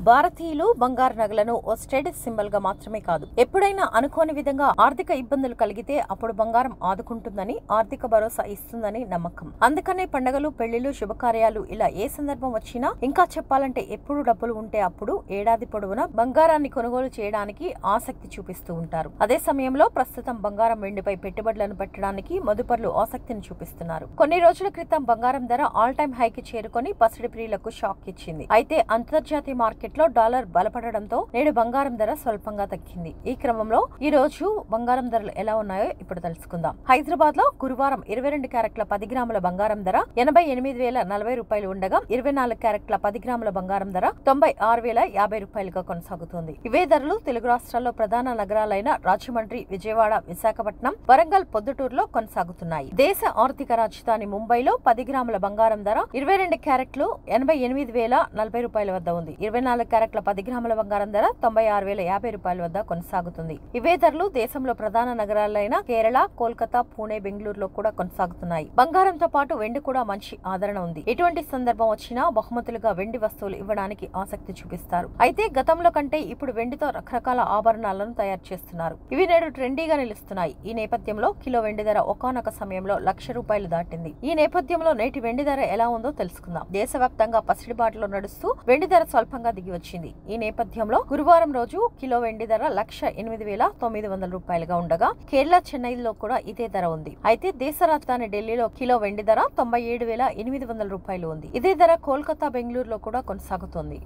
భారతీయులు బంగారు నగలను ఓ status symbol గా మాత్రమే కాదు, ఎప్పుడైనా అనుకోని విధంగా ఆర్థిక ఇబ్బందులు కలిగితే అప్పుడు బంగారం ఆదుకుంటుందని, ఆర్థిక భరోసా ఇస్తుందని నమ్మకం. అందుకనే పండుగలు, పెళ్లిళ్లు, శుభకార్యాలు ఇలా ఏ సందర్భం వచ్చినా, ఇంకా చెప్పాలంటే ఎప్పుడు డబ్బులు ఉంటే అప్పుడు ఏడాది పొడవునా బంగారాన్ని కొనుగోలు చేయడానికి ఆసక్తి చూపిస్తూ ఉంటారు. అదే సమయంలో ప్రస్తుతం బంగారం, వెండిపై పెట్టుబడులను పెట్టడానికి మదుపర్లు ఆసక్తిని చూపిస్తున్నారు. కొన్ని రోజుల క్రితం బంగారం ధర ఆల్ టైమ్ హైకి చేరుకొని పసిడి ప్రియులకు షాక్ ఇచ్చింది. అయితే అంతర్జాతీయ మార్కెట్ లో డాలర్ బలపడడంతో నేడు బంగారం ధర స్వల్పంగా తగ్గింది. ఈ క్రమంలో ఈ రోజు బంగారం ధరలు ఎలా ఉన్నాయో ఇప్పుడు తెలుసుకుందాం. హైదరాబాద్ లో గురువారం 22 క్యారెట్ల 10 గ్రాముల బంగారం ధర 88,040 రూపాయలు ఉండగా, 24 క్యారెట్ల 10 గ్రాముల బంగారం ధర 96,050 రూపాయలుగా కొనసాగుతోంది. ఇవే ధరలు తెలుగు రాష్ట్రాల్లో ప్రధాన నగరాలైన రాజమండ్రి, విజయవాడ, విశాఖపట్నం, వరంగల్, పొద్దుటూరులో కొనసాగుతున్నాయి. దేశ ఆర్థిక రాజధాని ముంబైలో 10 గ్రాముల బంగారం ధర 22 క్యారెట్లు 88,040 రూపాయల వద్ద ఉంది. 24 క్యారెట్ల 10 గ్రాముల బంగారం ధర 96,050 రూపాయల వద్ద కొనసాగుతుంది. ఇవే ధరలు దేశంలో ప్రధాన నగరాలైన కేరళ, కోల్కతా, పూణే, బెంగళూరులో కూడా కొనసాగుతున్నాయి. బంగారంతో పాటు వెండి కూడా మంచి ఆదరణ ఉంది. ఎటువంటి సందర్భం వచ్చినా బహుమతులుగా వెండి వస్తువులు ఇవ్వడానికి ఆసక్తి చూపిస్తారు. అయితే గతంలో కంటే ఇప్పుడు వెండితో రకరకాల ఆభరణాలను తయారు చేస్తున్నారు. ఇవి నేడు ట్రెండీగా నిలుస్తున్నాయి. ఈ నేపథ్యంలో కిలో వెండి ధర ఒకానొక సమయంలో 1,00,000 రూపాయలు దాటింది. ఈ నేపథ్యంలో నేటి వెండి ధర ఎలా ఉందో తెలుసుకుందాం. దేశవ్యాప్తంగా పసిడి బాటలో నడుస్తూ వెండి ధర స్వల్పంగా దిగి వచ్చింది. ఈ నేపథ్యంలో గురువారం రోజు కిలో వెండి ధర 1,08,900 రూపాయలుగా ఉండగా, కేరళ, చెన్నైలో కూడా ఇదే ధర ఉంది. అయితే దేశ రాజధాని ఢిల్లీలో కిలో వెండి ధర 97,800 రూపాయలు ఉంది. ఇదే ధర కోల్కతా, బెంగళూరులో కూడా కొనసాగుతోంది.